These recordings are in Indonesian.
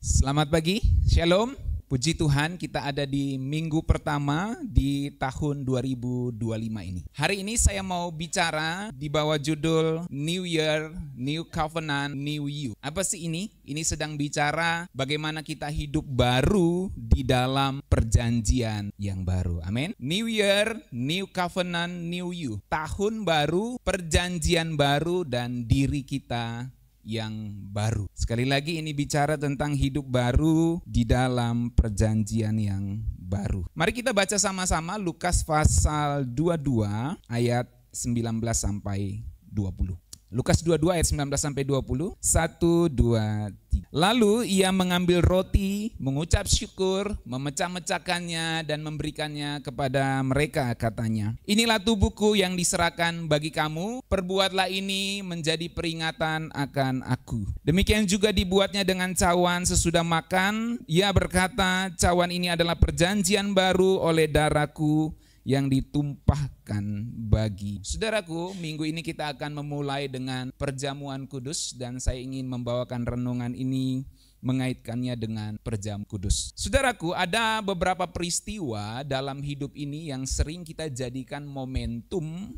Selamat pagi, Shalom. Puji Tuhan, kita ada di minggu pertama di tahun 2025 ini. Hari ini saya mau bicara di bawah judul New Year, New Covenant, New You. Apa sih ini? Ini sedang bicara bagaimana kita hidup baru di dalam perjanjian yang baru. Amin. New Year, New Covenant, New You. Tahun baru, perjanjian baru, dan diri kita yang baru. Sekali lagi ini bicara tentang hidup baru di dalam perjanjian yang baru. Mari kita baca sama-sama Lukas pasal 22 ayat 19 sampai 20. Lukas 22 ayat 19 sampai 20. 1, 2, 3. Lalu ia mengambil roti, mengucap syukur, memecah-mecahkannya dan memberikannya kepada mereka, katanya, "Inilah tubuhku yang diserahkan bagi kamu, perbuatlah ini menjadi peringatan akan aku." Demikian juga dibuatnya dengan cawan sesudah makan. Ia berkata, "Cawan ini adalah perjanjian baru oleh darahku yang ditumpahkan bagi." Saudaraku, minggu ini kita akan memulai dengan perjamuan kudus dan saya ingin membawakan renungan ini mengaitkannya dengan perjamuan kudus. Saudaraku, ada beberapa peristiwa dalam hidup ini yang sering kita jadikan momentum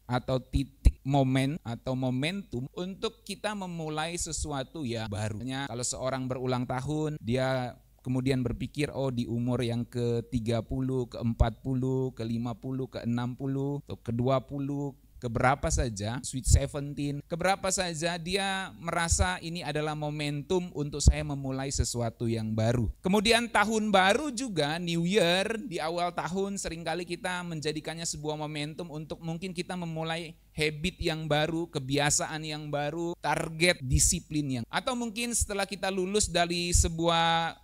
atau titik momen atau momentum untuk kita memulai sesuatu yang baru. Kalau seorang berulang tahun, dia kemudian berpikir, oh di umur yang ke-30, ke-40, ke-50, ke-60, atau ke-20, keberapa saja, sweet 17, keberapa saja dia merasa ini adalah momentum untuk saya memulai sesuatu yang baru. Kemudian tahun baru juga, New Year, di awal tahun seringkali kita menjadikannya sebuah momentum untuk mungkin kita memulai habit yang baru, kebiasaan yang baru, target disiplin yang, atau mungkin setelah kita lulus dari sebuah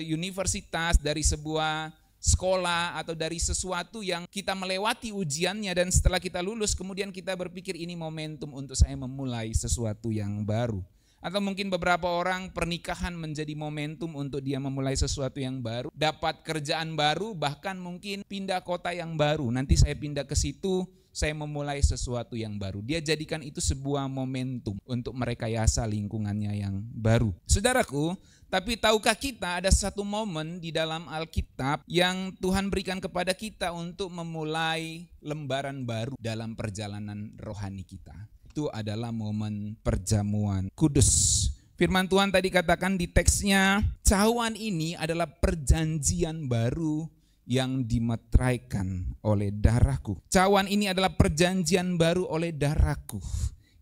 universitas, dari sebuah sekolah atau dari sesuatu yang kita melewati ujiannya dan setelah kita lulus kemudian kita berpikir ini momentum untuk saya memulai sesuatu yang baru. Atau mungkin beberapa orang pernikahan menjadi momentum untuk dia memulai sesuatu yang baru, dapat kerjaan baru, bahkan mungkin pindah kota yang baru. Nanti saya pindah ke situ, saya memulai sesuatu yang baru. Dia jadikan itu sebuah momentum untuk merekayasa lingkungannya yang baru. Saudaraku, tapi tahukah kita ada satu momen di dalam Alkitab yang Tuhan berikan kepada kita untuk memulai lembaran baru dalam perjalanan rohani kita. Itu adalah momen perjamuan kudus. Firman Tuhan tadi katakan di teksnya, cawan ini adalah perjanjian baru yang dimeteraikan oleh darahku. Cawan ini adalah perjanjian baru oleh darahku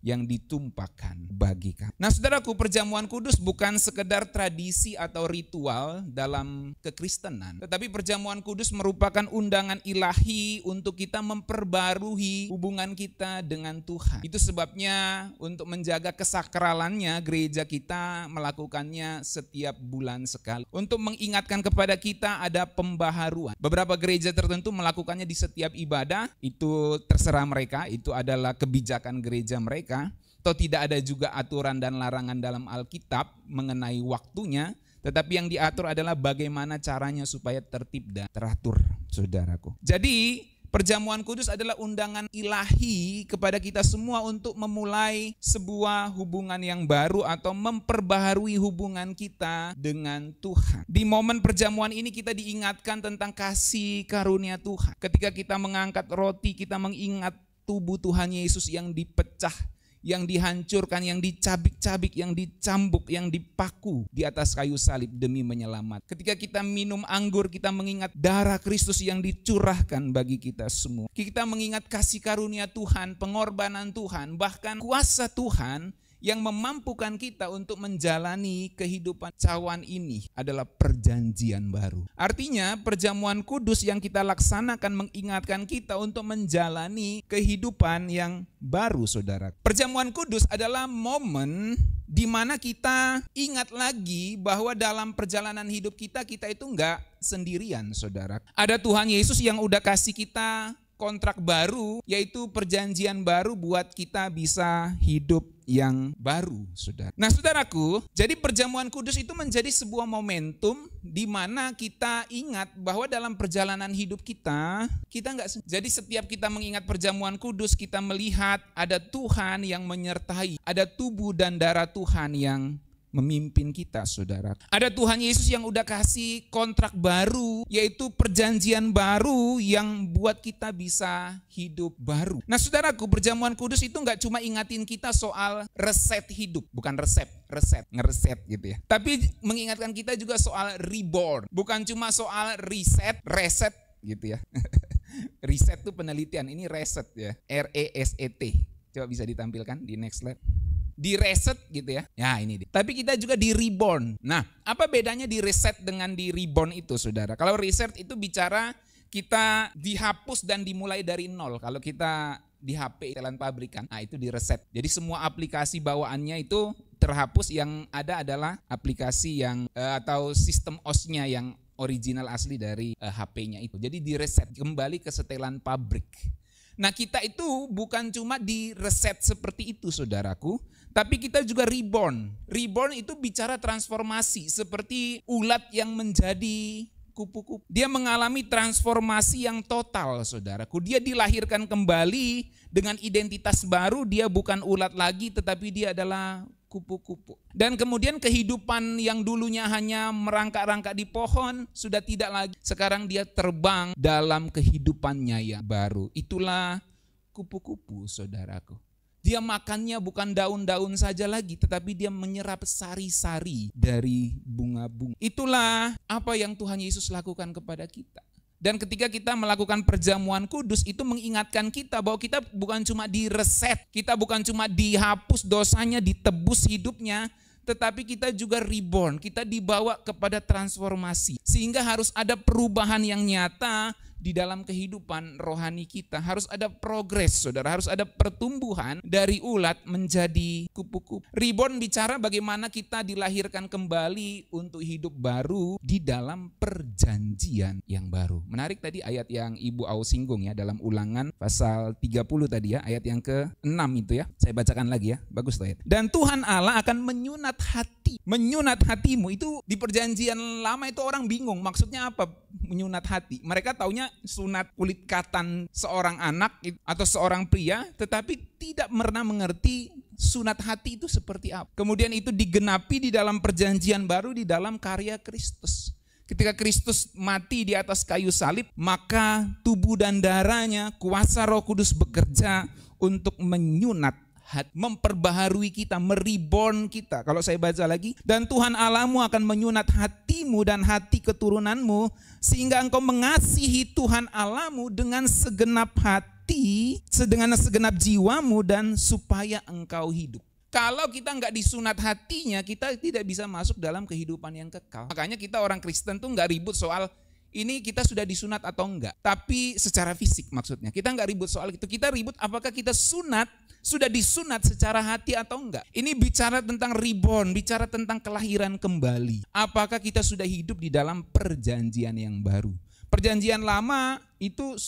yang ditumpahkan bagi kamu. Nah saudaraku, perjamuan kudus bukan sekedar tradisi atau ritual dalam kekristenan, tetapi perjamuan kudus merupakan undangan ilahi untuk kita memperbarui hubungan kita dengan Tuhan. Itu sebabnya untuk menjaga kesakralannya gereja kita melakukannya setiap bulan sekali. Untuk mengingatkan kepada kita ada pembaharuan. Beberapa gereja tertentu melakukannya di setiap ibadah, itu terserah mereka, itu adalah kebijakan gereja mereka. Atau tidak ada juga aturan dan larangan dalam Alkitab mengenai waktunya, tetapi yang diatur adalah bagaimana caranya supaya tertib dan teratur, saudaraku. Jadi perjamuan kudus adalah undangan ilahi kepada kita semua untuk memulai sebuah hubungan yang baru atau memperbaharui hubungan kita dengan Tuhan. Di momen perjamuan ini kita diingatkan tentang kasih karunia Tuhan. Ketika kita mengangkat roti, kita mengingat tubuh Tuhan Yesus yang dipecah, yang dihancurkan, yang dicabik-cabik, yang dicambuk, yang dipaku di atas kayu salib demi menyelamat. Ketika kita minum anggur, kita mengingat darah Kristus yang dicurahkan bagi kita semua. Kita mengingat kasih karunia Tuhan, pengorbanan Tuhan, bahkan kuasa Tuhan yang memampukan kita untuk menjalani kehidupan. Cawan ini adalah perjanjian baru. Artinya perjamuan kudus yang kita laksanakan mengingatkan kita untuk menjalani kehidupan yang baru, saudara. Perjamuan kudus adalah momen di mana kita ingat lagi bahwa dalam perjalanan hidup kita itu enggak sendirian, saudara. Ada Tuhan Yesus yang udah kasih kita kontrak baru, yaitu perjanjian baru buat kita bisa hidup yang baru, saudara. Nah, saudaraku, jadi perjamuan kudus itu menjadi sebuah momentum di mana kita ingat bahwa dalam perjalanan hidup kita enggak. Jadi setiap kita mengingat perjamuan kudus, kita melihat ada Tuhan yang menyertai, ada tubuh dan darah Tuhan yang memimpin kita, saudara. Ada Tuhan Yesus yang udah kasih kontrak baru, yaitu perjanjian baru yang buat kita bisa hidup baru. Nah, saudaraku, perjamuan kudus itu nggak cuma ingatin kita soal reset hidup, bukan ngereset gitu ya. Tapi mengingatkan kita juga soal reborn, bukan cuma soal reset gitu ya. Reset itu penelitian, ini reset ya, RESET. Coba bisa ditampilkan di next slide. Di reset gitu ya. Ya ini dia. Tapi kita juga di reborn. Nah, apa bedanya di reset dengan di reborn itu, saudara? Kalau reset itu bicara kita dihapus dan dimulai dari nol. Kalau kita di HP setelan pabrikan, nah itu di reset. Jadi semua aplikasi bawaannya itu terhapus, yang ada adalah aplikasi yang atau sistem OS-nya yang original asli dari HP-nya itu. Jadi di reset kembali ke setelan pabrik. Nah, kita itu bukan cuma di reset seperti itu, saudaraku, tapi kita juga reborn. Reborn itu bicara transformasi, seperti ulat yang menjadi kupu-kupu. Dia mengalami transformasi yang total, saudaraku. Dia dilahirkan kembali dengan identitas baru. Dia bukan ulat lagi, tetapi dia adalah kupu-kupu. Dan kemudian kehidupan yang dulunya hanya merangkak-rangkak di pohon sudah tidak lagi. Sekarang dia terbang dalam kehidupannya yang baru. Itulah kupu-kupu, saudaraku. Dia makannya bukan daun-daun saja lagi, tetapi dia menyerap sari-sari dari bunga-bunga. Itulah apa yang Tuhan Yesus lakukan kepada kita. Dan ketika kita melakukan perjamuan kudus, itu mengingatkan kita bahwa kita bukan cuma direset, kita bukan cuma dihapus dosanya, ditebus hidupnya, tetapi kita juga reborn, kita dibawa kepada transformasi. Sehingga harus ada perubahan yang nyata di dalam kehidupan rohani kita. Harus ada progres, saudara, harus ada pertumbuhan dari ulat menjadi kupu-kupu. Reborn bicara bagaimana kita dilahirkan kembali untuk hidup baru di dalam perjanjian yang baru. Menarik tadi ayat yang Ibu Au singgung ya, dalam Ulangan pasal 30 tadi ya, ayat yang ke-6 itu ya. Saya bacakan lagi ya, bagus tuh ayat. Dan Tuhan Allah akan menyunat hati. Menyunat hatimu itu di perjanjian lama itu orang bingung, maksudnya apa menyunat hati? Mereka taunya sunat kulit katan seorang anak atau seorang pria, tetapi tidak pernah mengerti sunat hati itu seperti apa. Kemudian itu digenapi di dalam perjanjian baru di dalam karya Kristus. Ketika Kristus mati di atas kayu salib, maka tubuh dan darahnya, kuasa Roh Kudus bekerja untuk menyunat hati, memperbaharui kita, mereborn kita. Kalau saya baca lagi, dan Tuhan Allahmu akan menyunat hatimu dan hati keturunanmu, sehingga engkau mengasihi Tuhan Allahmu dengan segenap hati, dengan segenap jiwamu, dan supaya engkau hidup. Kalau kita nggak disunat hatinya, kita tidak bisa masuk dalam kehidupan yang kekal. Makanya kita orang Kristen tuh nggak ribut soal ini kita sudah disunat atau enggak. Tapi secara fisik maksudnya. Kita nggak ribut soal itu. Kita ribut apakah kita sudah disunat secara hati atau enggak. Ini bicara tentang reborn, bicara tentang kelahiran kembali. Apakah kita sudah hidup di dalam perjanjian yang baru. Perjanjian lama itu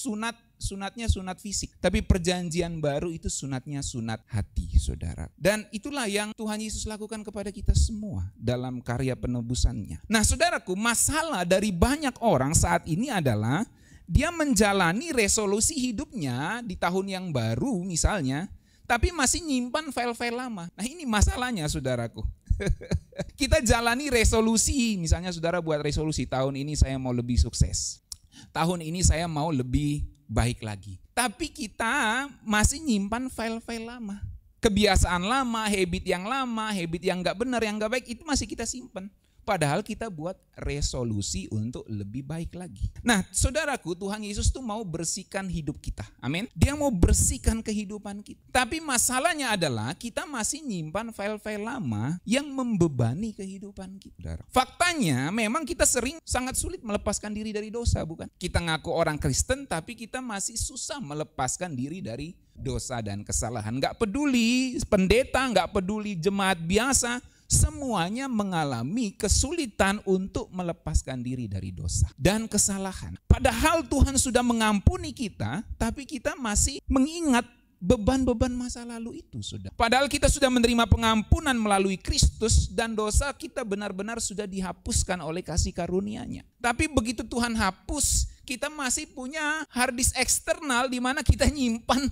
sunatnya sunat fisik. Tapi perjanjian baru itu sunatnya sunat hati, saudara. Dan itulah yang Tuhan Yesus lakukan kepada kita semua dalam karya penebusannya. Nah, saudaraku, masalah dari banyak orang saat ini adalah dia menjalani resolusi hidupnya di tahun yang baru misalnya, tapi masih nyimpan file-file lama. Nah, ini masalahnya, saudaraku. Kita jalani resolusi, misalnya saudara buat resolusi, tahun ini saya mau lebih sukses. Tahun ini saya mau lebih baik lagi. Tapi kita masih nyimpan file-file lama. Kebiasaan lama, habit yang gak benar, yang gak baik, itu masih kita simpan. Padahal kita buat resolusi untuk lebih baik lagi. Nah, saudaraku, Tuhan Yesus tuh mau bersihkan hidup kita. Amin. Dia mau bersihkan kehidupan kita. Tapi masalahnya adalah kita masih nyimpan file-file lama yang membebani kehidupan kita. Faktanya memang kita sangat sulit melepaskan diri dari dosa, bukan? Kita ngaku orang Kristen tapi kita masih susah melepaskan diri dari dosa dan kesalahan. Gak peduli pendeta, gak peduli jemaat biasa, semuanya mengalami kesulitan untuk melepaskan diri dari dosa dan kesalahan. Padahal Tuhan sudah mengampuni kita, tapi kita masih mengingat beban-beban masa lalu itu, sudah. Padahal kita sudah menerima pengampunan melalui Kristus dan dosa kita benar-benar sudah dihapuskan oleh kasih karunia-Nya. Tapi begitu Tuhan hapus, kita masih punya hard disk eksternal di mana kita nyimpan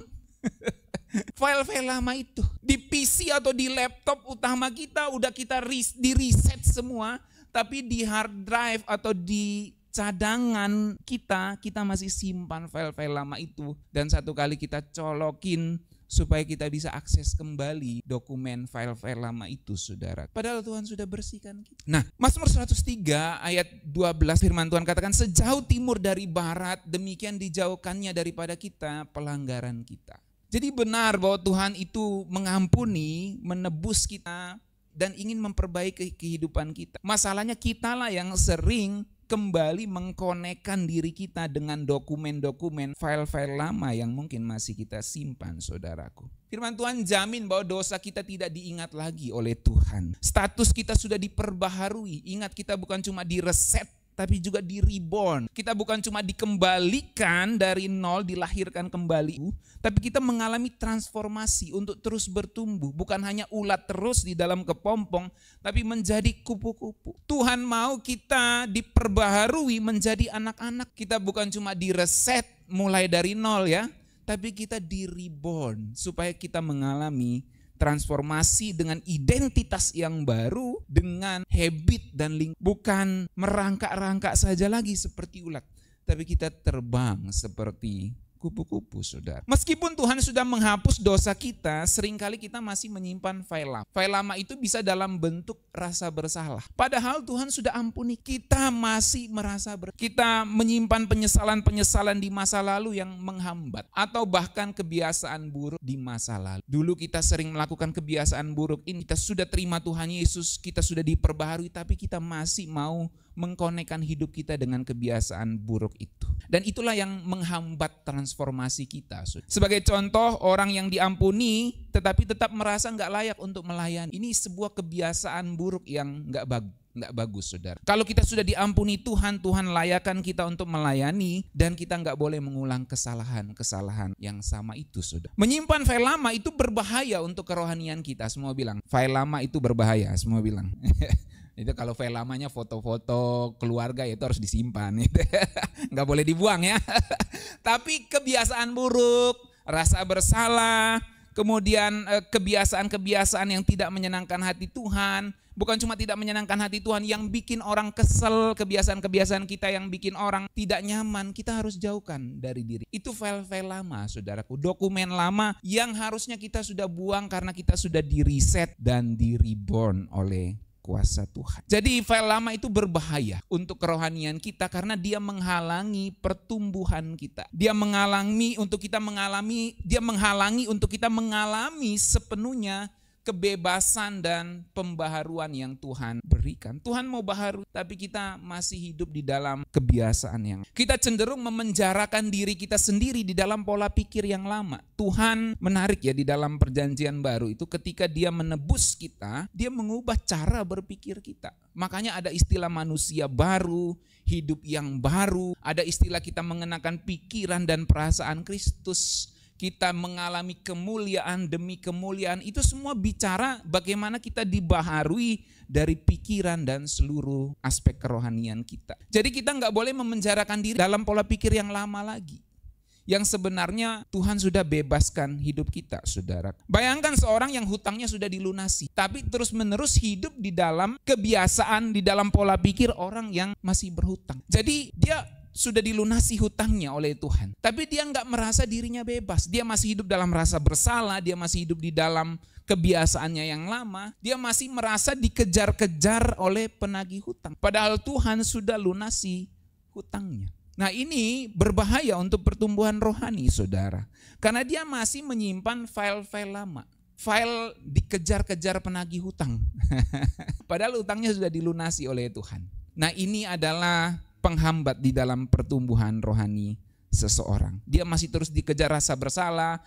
File-file lama itu. Di PC atau di laptop utama kita udah kita di reset semua. Tapi di hard drive atau di cadangan kita masih simpan file-file lama itu. Dan satu kali kita colokin supaya kita bisa akses kembali dokumen file-file lama itu, saudara. Padahal Tuhan sudah bersihkan kita. Nah, Mazmur 103 ayat 12 firman Tuhan katakan, sejauh timur dari barat, demikian dijauhkannya daripada kita pelanggaran kita. Jadi benar bahwa Tuhan itu mengampuni, menebus kita, dan ingin memperbaiki kehidupan kita. Masalahnya kitalah yang sering kembali mengkonekkan diri kita dengan dokumen-dokumen file-file lama yang mungkin masih kita simpan, saudaraku. Firman Tuhan jamin bahwa dosa kita tidak diingat lagi oleh Tuhan. Status kita sudah diperbaharui. Ingat, kita bukan cuma direset, tapi juga di reborn. Kita bukan cuma dikembalikan dari nol, dilahirkan kembali, tapi kita mengalami transformasi untuk terus bertumbuh. Bukan hanya ulat terus di dalam kepompong, tapi menjadi kupu-kupu. Tuhan mau kita diperbaharui menjadi anak-anak. Kita bukan cuma direset mulai dari nol ya, tapi kita di reborn supaya kita mengalami transformasi dengan identitas yang baru, dengan habit dan bukan merangkak-rangkak saja lagi seperti ulat, tapi kita terbang seperti kupu-kupu, saudara. Meskipun Tuhan sudah menghapus dosa kita, seringkali kita masih menyimpan file lama. File lama itu bisa dalam bentuk rasa bersalah. Padahal Tuhan sudah ampuni, kita masih merasa kita menyimpan penyesalan-penyesalan di masa lalu yang menghambat. Atau bahkan kebiasaan buruk di masa lalu. Dulu kita sering melakukan kebiasaan buruk ini, kita sudah terima Tuhan Yesus, kita sudah diperbaharui, tapi kita masih mau mengkonekkan hidup kita dengan kebiasaan buruk itu. Dan itulah yang menghambat transformasi kita. Sebagai contoh, orang yang diampuni tetapi tetap merasa nggak layak untuk melayani. Ini sebuah kebiasaan buruk yang nggak bagus, saudara. Kalau kita sudah diampuni Tuhan, Tuhan layakan kita untuk melayani, dan kita nggak boleh mengulang kesalahan yang sama itu, saudara. Menyimpan file lama itu berbahaya untuk kerohanian kita. Semua bilang, file lama itu berbahaya, semua bilang. Itu kalau file lamanya foto-foto keluarga itu harus disimpan, gitu. Nggak boleh dibuang ya. Tapi kebiasaan buruk, rasa bersalah, kemudian kebiasaan-kebiasaan yang tidak menyenangkan hati Tuhan, bukan cuma tidak menyenangkan hati Tuhan, yang bikin orang kesel, kebiasaan-kebiasaan kita yang bikin orang tidak nyaman, kita harus jauhkan dari diri. Itu file-file lama, saudaraku, dokumen lama yang harusnya kita sudah buang karena kita sudah di-reset dan di-reborn oleh kuasa Tuhan. Jadi file lama itu berbahaya untuk kerohanian kita karena dia menghalangi pertumbuhan kita. Dia menghalangi untuk kita mengalami sepenuhnya kebebasan dan pembaharuan yang Tuhan berikan. Tuhan mau baharu, tapi kita masih hidup di dalam kebiasaan yang kita cenderung memenjarakan diri kita sendiri di dalam pola pikir yang lama. Tuhan menarik ya di dalam perjanjian baru itu, ketika dia menebus kita, dia mengubah cara berpikir kita. Makanya ada istilah manusia baru, hidup yang baru, ada istilah kita mengenakan pikiran dan perasaan Kristus. Kita mengalami kemuliaan demi kemuliaan, itu semua bicara bagaimana kita dibaharui dari pikiran dan seluruh aspek kerohanian kita. Jadi kita nggak boleh memenjarakan diri dalam pola pikir yang lama lagi, yang sebenarnya Tuhan sudah bebaskan hidup kita, saudara. Bayangkan seorang yang hutangnya sudah dilunasi, tapi terus menerus hidup di dalam kebiasaan, di dalam pola pikir orang yang masih berhutang. Jadi dia sudah dilunasi hutangnya oleh Tuhan, tapi dia nggak merasa dirinya bebas. Dia masih hidup dalam rasa bersalah, dia masih hidup di dalam kebiasaannya yang lama, dia masih merasa dikejar-kejar oleh penagih hutang. Padahal Tuhan sudah lunasi hutangnya. Nah, ini berbahaya untuk pertumbuhan rohani, saudara, karena dia masih menyimpan file-file lama. File dikejar-kejar penagih hutang. Padahal hutangnya sudah dilunasi oleh Tuhan. Nah, ini adalah penghambat di dalam pertumbuhan rohani seseorang. Dia masih terus dikejar rasa bersalah,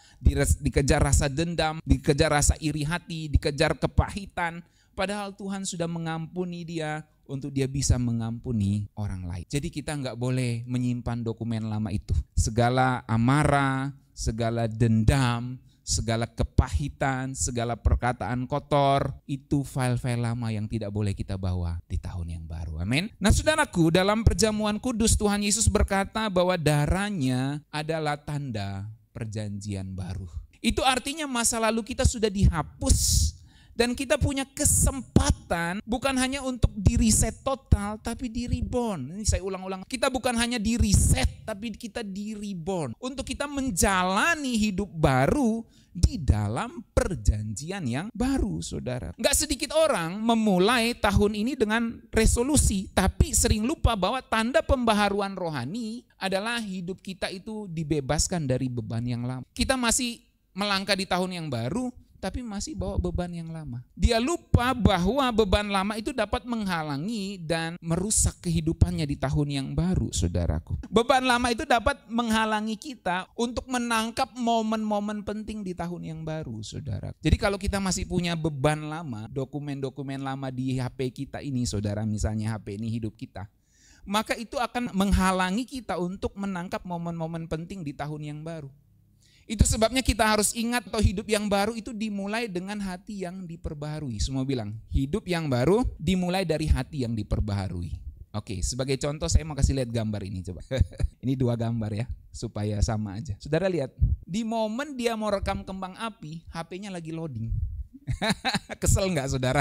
dikejar rasa dendam, dikejar rasa iri hati, dikejar kepahitan. Padahal Tuhan sudah mengampuni dia untuk dia bisa mengampuni orang lain. Jadi kita nggak boleh menyimpan dokumen lama itu. Segala amarah, segala dendam, segala kepahitan, segala perkataan kotor, itu file-file lama yang tidak boleh kita bawa di tahun yang baru. Amin. Nah, saudaraku, dalam perjamuan kudus Tuhan Yesus berkata bahwa darahnya adalah tanda perjanjian baru. Itu artinya masa lalu kita sudah dihapus. Dan kita punya kesempatan bukan hanya untuk di-reset total, tapi di-reborn. Ini saya ulang-ulang. Kita bukan hanya di-reset, tapi kita di-reborn. Untuk kita menjalani hidup baru di dalam perjanjian yang baru, saudara. Nggak sedikit orang memulai tahun ini dengan resolusi, tapi sering lupa bahwa tanda pembaharuan rohani adalah hidup kita itu dibebaskan dari beban yang lama. Kita masih melangkah di tahun yang baru, tapi masih bawa beban yang lama. Dia lupa bahwa beban lama itu dapat menghalangi dan merusak kehidupannya di tahun yang baru, saudaraku. Beban lama itu dapat menghalangi kita untuk menangkap momen-momen penting di tahun yang baru, saudara. Jadi kalau kita masih punya beban lama, dokumen-dokumen lama di HP kita ini, saudara, misalnya HP ini hidup kita, maka itu akan menghalangi kita untuk menangkap momen-momen penting di tahun yang baru. Itu sebabnya kita harus ingat atau hidup yang baru itu dimulai dengan hati yang diperbaharui. Semua bilang, hidup yang baru dimulai dari hati yang diperbaharui. Oke, sebagai contoh saya mau kasih lihat gambar ini coba. Ini 2 gambar ya, supaya sama aja. Saudara lihat, di momen dia mau rekam kembang api, HP-nya lagi loading. Kesel nggak saudara?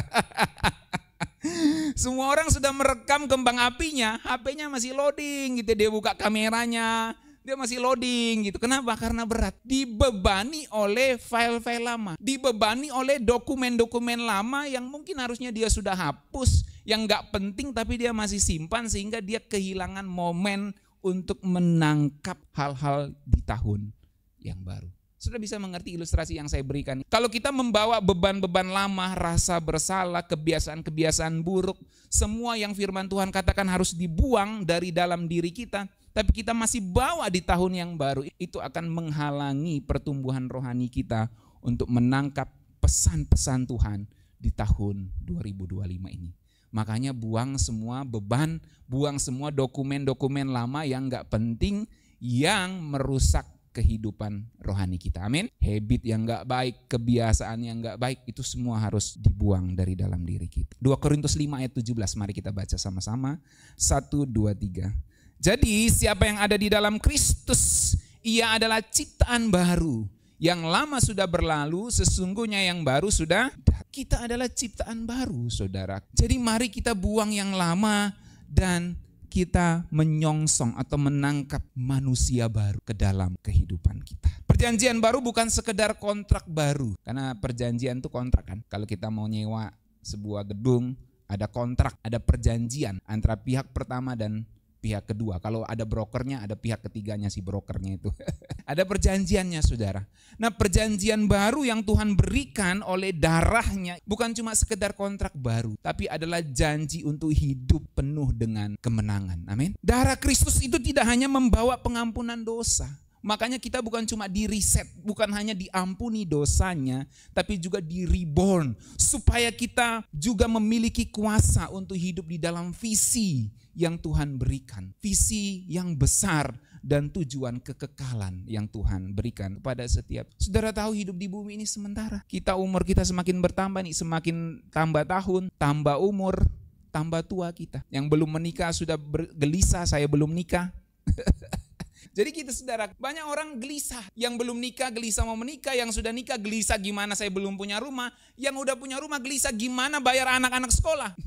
Semua orang sudah merekam kembang apinya, HP-nya masih loading gitu. Dia buka kameranya, dia masih loading gitu. Kenapa? Karena berat. Dibebani oleh file-file lama. Dibebani oleh dokumen-dokumen lama yang mungkin harusnya dia sudah hapus. Yang gak penting tapi dia masih simpan sehingga dia kehilangan momen untuk menangkap hal-hal di tahun yang baru. Sudah bisa mengerti ilustrasi yang saya berikan. Kalau kita membawa beban-beban lama, rasa bersalah, kebiasaan-kebiasaan buruk, semua yang firman Tuhan katakan harus dibuang dari dalam diri kita, tapi kita masih bawa di tahun yang baru, itu akan menghalangi pertumbuhan rohani kita untuk menangkap pesan-pesan Tuhan di tahun 2025 ini. Makanya buang semua beban, buang semua dokumen-dokumen lama yang gak penting, yang merusak kehidupan rohani kita. Amin. Habit yang gak baik, kebiasaan yang gak baik, itu semua harus dibuang dari dalam diri kita. 2 Korintus 5 ayat 17, mari kita baca sama-sama. 1, 2, 3. Jadi siapa yang ada di dalam Kristus, ia adalah ciptaan baru. Yang lama sudah berlalu, sesungguhnya yang baru sudah. Kita adalah ciptaan baru, saudara. Jadi mari kita buang yang lama dan kita menyongsong atau menangkap manusia baru ke dalam kehidupan kita. Perjanjian baru bukan sekedar kontrak baru. Karena perjanjian itu kontrak kan. Kalau kita mau nyewa sebuah gedung, ada kontrak, ada perjanjian antara pihak pertama dan pihak kedua. Kalau ada brokernya, ada pihak ketiganya si brokernya itu. Ada perjanjiannya, saudara. Nah, perjanjian baru yang Tuhan berikan oleh darahnya bukan cuma sekedar kontrak baru, tapi adalah janji untuk hidup penuh dengan kemenangan. Amin. Darah Kristus itu tidak hanya membawa pengampunan dosa. Makanya kita bukan cuma di-reset, bukan hanya diampuni dosanya, tapi juga di-reborn. Supaya kita juga memiliki kuasa untuk hidup di dalam visi yang Tuhan berikan. Visi yang besar dan tujuan kekekalan yang Tuhan berikan kepada setiap. Saudara tahu hidup di bumi ini sementara. Umur kita semakin bertambah nih, semakin tambah tahun, tambah umur, tambah tua kita. Yang belum menikah sudah gelisah, saya belum nikah. Jadi kita saudara, banyak orang gelisah. Yang belum nikah gelisah mau menikah, yang sudah nikah gelisah gimana saya belum punya rumah, yang udah punya rumah gelisah gimana bayar anak-anak sekolah.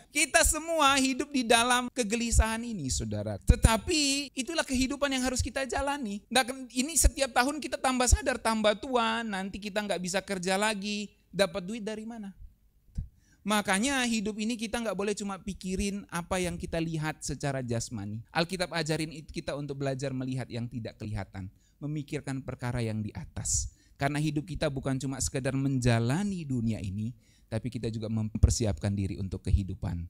Kita semua hidup di dalam kegelisahan ini, saudara. Tetapi itulah kehidupan yang harus kita jalani. Nah, ini setiap tahun kita tambah sadar, tambah tua, nanti kita nggak bisa kerja lagi, dapat duit dari mana? Makanya hidup ini kita nggak boleh cuma pikirin apa yang kita lihat secara jasmani. Alkitab ajarin kita untuk belajar melihat yang tidak kelihatan, memikirkan perkara yang di atas. Karena hidup kita bukan cuma sekedar menjalani dunia ini, tapi kita juga mempersiapkan diri untuk kehidupan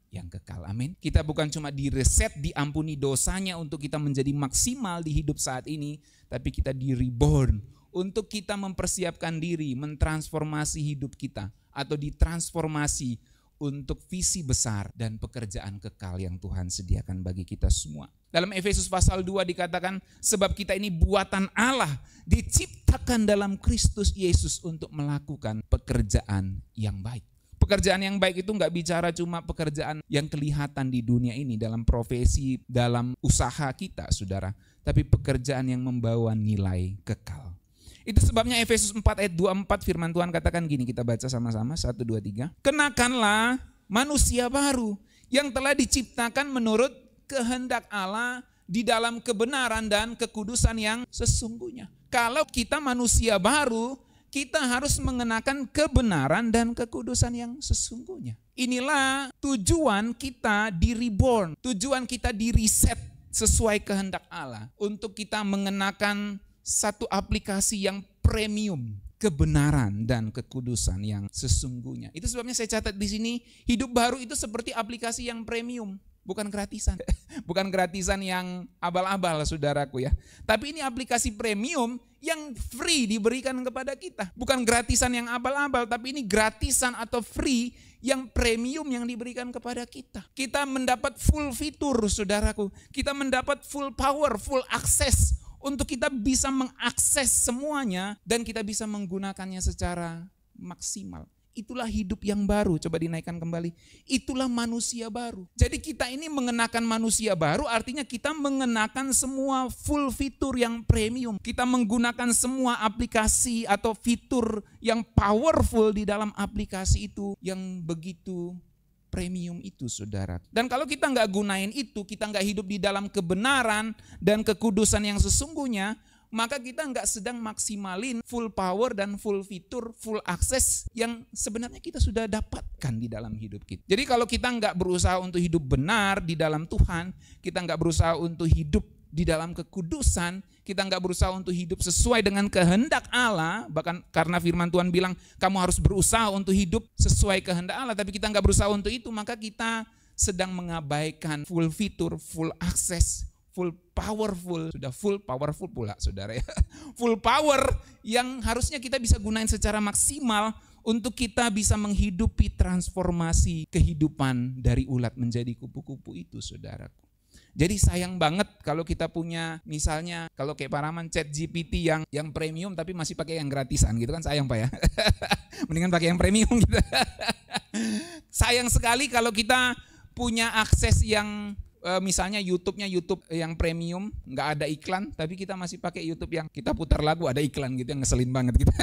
yang kekal. Amin. Kita bukan cuma direset, diampuni dosanya untuk kita menjadi maksimal di hidup saat ini, tapi kita di-reborn untuk kita mempersiapkan diri, mentransformasi hidup kita, atau ditransformasi untuk visi besar dan pekerjaan kekal yang Tuhan sediakan bagi kita semua. Dalam Efesus pasal 2 dikatakan, sebab kita ini buatan Allah, diciptakan dalam Kristus Yesus untuk melakukan pekerjaan yang baik. Pekerjaan yang baik itu nggak bicara cuma pekerjaan yang kelihatan di dunia ini, dalam profesi, dalam usaha kita, saudara. Tapi pekerjaan yang membawa nilai kekal. Itu sebabnya Efesus 4 ayat 24 firman Tuhan katakan gini, kita baca sama-sama 1, 2, 3. Kenakanlah manusia baru yang telah diciptakan menurut kehendak Allah di dalam kebenaran dan kekudusan yang sesungguhnya. Kalau kita manusia baru, kita harus mengenakan kebenaran dan kekudusan yang sesungguhnya. Inilah tujuan kita di reborn, tujuan kita di reset sesuai kehendak Allah. Untuk kita mengenakan satu aplikasi yang premium, kebenaran dan kekudusan yang sesungguhnya. Itu sebabnya saya catat di sini, hidup baru itu seperti aplikasi yang premium, bukan gratisan. Bukan gratisan yang abal-abal, saudaraku ya. Tapi ini aplikasi premium yang free diberikan kepada kita. Bukan gratisan yang abal-abal, tapi ini gratisan atau free yang premium yang diberikan kepada kita. Kita mendapat full fitur, saudaraku. Kita mendapat full power, full access untuk kita bisa mengakses semuanya dan kita bisa menggunakannya secara maksimal. Itulah hidup yang baru. Coba dinaikkan kembali. Itulah manusia baru. Jadi kita ini mengenakan manusia baru artinya kita mengenakan semua full fitur yang premium. Kita menggunakan semua aplikasi atau fitur yang powerful di dalam aplikasi itu yang begitu premium itu, saudara. Dan kalau kita nggak gunain itu, kita nggak hidup di dalam kebenaran dan kekudusan yang sesungguhnya, maka kita nggak sedang maksimalin full power dan full fitur, full access yang sebenarnya kita sudah dapatkan di dalam hidup kita. Jadi kalau kita nggak berusaha untuk hidup benar di dalam Tuhan, kita nggak berusaha untuk hidup di dalam kekudusan, kita nggak berusaha untuk hidup sesuai dengan kehendak Allah, bahkan karena firman Tuhan bilang kamu harus berusaha untuk hidup sesuai kehendak Allah, tapi kita nggak berusaha untuk itu, maka kita sedang mengabaikan full fitur, full access, full powerful, sudah full powerful pula saudara ya, full power yang harusnya kita bisa gunain secara maksimal untuk kita bisa menghidupi transformasi kehidupan dari ulat menjadi kupu-kupu itu, saudaraku. Jadi sayang banget kalau kita punya misalnya kalau kayak Pak Rahman ChatGPT yang premium tapi masih pakai yang gratisan gitu kan, sayang Pak ya. Mendingan pakai yang premium gitu. Sayang sekali kalau kita punya akses yang misalnya YouTube-nya YouTube yang premium, nggak ada iklan, tapi kita masih pakai YouTube yang kita putar lagu ada iklan gitu, yang ngeselin banget gitu.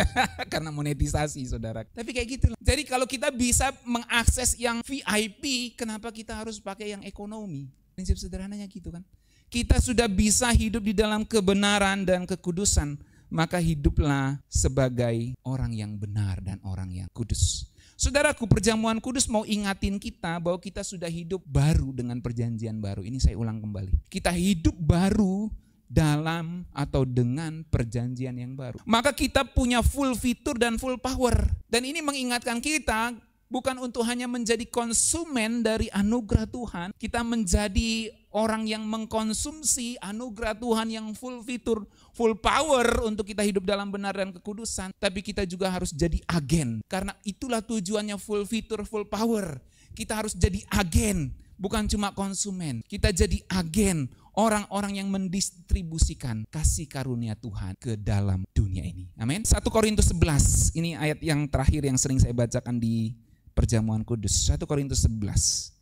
Karena monetisasi, saudara. Tapi kayak gitu. Jadi kalau kita bisa mengakses yang VIP, kenapa kita harus pakai yang ekonomi? Prinsip sederhananya gitu kan. Kita sudah bisa hidup di dalam kebenaran dan kekudusan, maka hiduplah sebagai orang yang benar dan orang yang kudus. Saudaraku, perjamuan kudus mau ingatin kita bahwa kita sudah hidup baru dengan perjanjian baru. Ini saya ulang kembali. Kita hidup baru dalam atau dengan perjanjian yang baru. Maka kita punya full fitur dan full power. Dan ini mengingatkan kita bukan untuk hanya menjadi konsumen dari anugerah Tuhan, kita menjadi orang yang mengkonsumsi anugerah Tuhan yang full fitur, full power untuk kita hidup dalam benar dan kekudusan, tapi kita juga harus jadi agen. Karena itulah tujuannya full fitur, full power. Kita harus jadi agen, bukan cuma konsumen. Kita jadi agen, orang-orang yang mendistribusikan kasih karunia Tuhan ke dalam dunia ini. Amin. 1 Korintus 11, ini ayat yang terakhir yang sering saya bacakan di perjamuan kudus. 1 Korintus 11.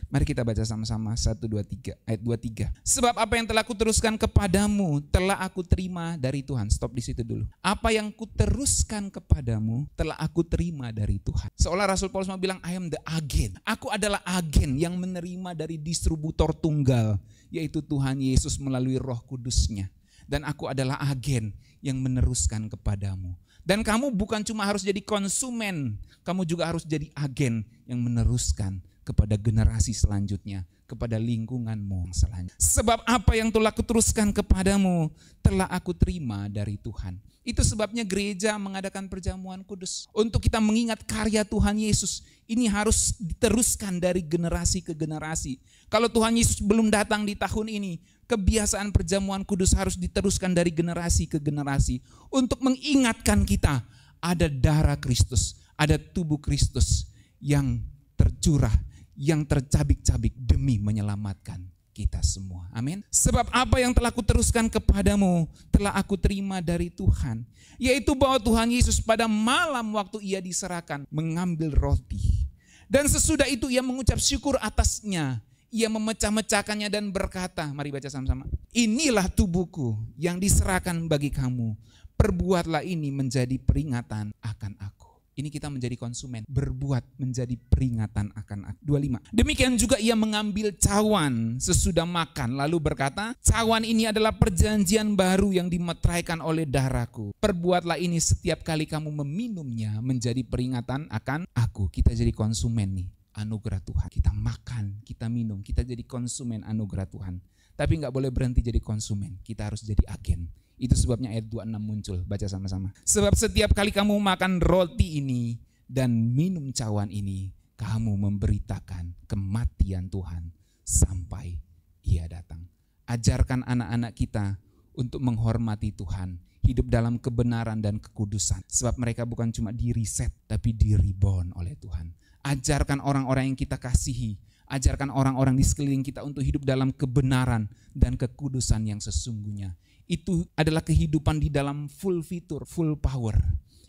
Mari kita baca sama-sama 1, 2, 3, ayat 23. Sebab apa yang telah kuteruskan kepadamu telah aku terima dari Tuhan. Stop di situ dulu. Apa yang kuteruskan kepadamu telah aku terima dari Tuhan. Seolah Rasul Paulus mau bilang, I am the agent. Aku adalah agen yang menerima dari distributor tunggal, yaitu Tuhan Yesus melalui Roh Kudusnya. Dan aku adalah agen yang meneruskan kepadamu. Dan kamu bukan cuma harus jadi konsumen, kamu juga harus jadi agen yang meneruskan kepada generasi selanjutnya, kepada lingkunganmu selanjutnya. Sebab apa yang telah kuteruskan kepadamu telah aku terima dari Tuhan. Itu sebabnya gereja mengadakan perjamuan kudus. Untuk kita mengingat karya Tuhan Yesus. Ini harus diteruskan dari generasi ke generasi. Kalau Tuhan Yesus belum datang di tahun ini, kebiasaan perjamuan kudus harus diteruskan dari generasi ke generasi. Untuk mengingatkan kita, ada darah Kristus, ada tubuh Kristus yang tercurah, yang tercabik-cabik demi menyelamatkan kita semua. Amin. Sebab apa yang telah kuteruskan kepadamu telah aku terima dari Tuhan, yaitu bahwa Tuhan Yesus pada malam waktu ia diserahkan mengambil roti, dan sesudah itu ia mengucap syukur atasnya, ia memecah-mecahkannya dan berkata, mari baca sama-sama, inilah tubuhku yang diserahkan bagi kamu, perbuatlah ini menjadi peringatan akan aku. Ini kita menjadi konsumen, berbuat menjadi peringatan akan aku. 25. Demikian juga ia mengambil cawan sesudah makan, lalu berkata, cawan ini adalah perjanjian baru yang dimeteraikan oleh darahku. Perbuatlah ini setiap kali kamu meminumnya menjadi peringatan akan aku. Kita jadi konsumen nih, anugerah Tuhan. Kita makan, kita minum, kita jadi konsumen anugerah Tuhan. Tapi gak boleh berhenti jadi konsumen, kita harus jadi agen. Itu sebabnya ayat 26 muncul, baca sama-sama. Sebab setiap kali kamu makan roti ini dan minum cawan ini, kamu memberitakan kematian Tuhan sampai ia datang. Ajarkan anak-anak kita untuk menghormati Tuhan, hidup dalam kebenaran dan kekudusan. Sebab mereka bukan cuma di-reset, tapi di-reborn oleh Tuhan. Ajarkan orang-orang yang kita kasihi, ajarkan orang-orang di sekeliling kita untuk hidup dalam kebenaran dan kekudusan yang sesungguhnya. Itu adalah kehidupan di dalam full fitur, full power.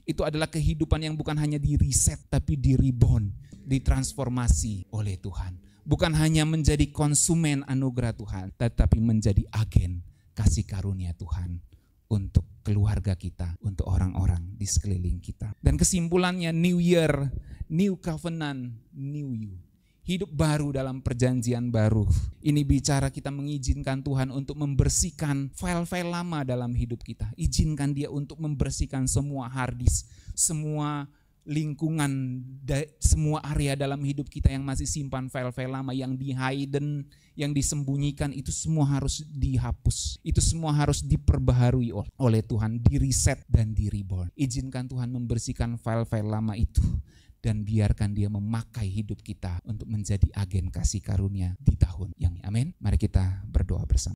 Itu adalah kehidupan yang bukan hanya di reset, tapi di reborn, ditransformasi oleh Tuhan. Bukan hanya menjadi konsumen anugerah Tuhan, tetapi menjadi agen kasih karunia Tuhan untuk keluarga kita, untuk orang-orang di sekeliling kita. Dan kesimpulannya, New Year, New Covenant, New You. Hidup baru dalam perjanjian baru. Ini bicara kita mengizinkan Tuhan untuk membersihkan file-file lama dalam hidup kita. Izinkan Dia untuk membersihkan semua hard disk, semua lingkungan, semua area dalam hidup kita yang masih simpan file-file lama, yang di-hidden, yang disembunyikan, itu semua harus dihapus. Itu semua harus diperbaharui oleh Tuhan, di-reset dan di-reborn. Izinkan Tuhan membersihkan file-file lama itu. Dan biarkan Dia memakai hidup kita untuk menjadi agen kasih karunia di tahun yang ini. Amin. Mari kita berdoa bersama.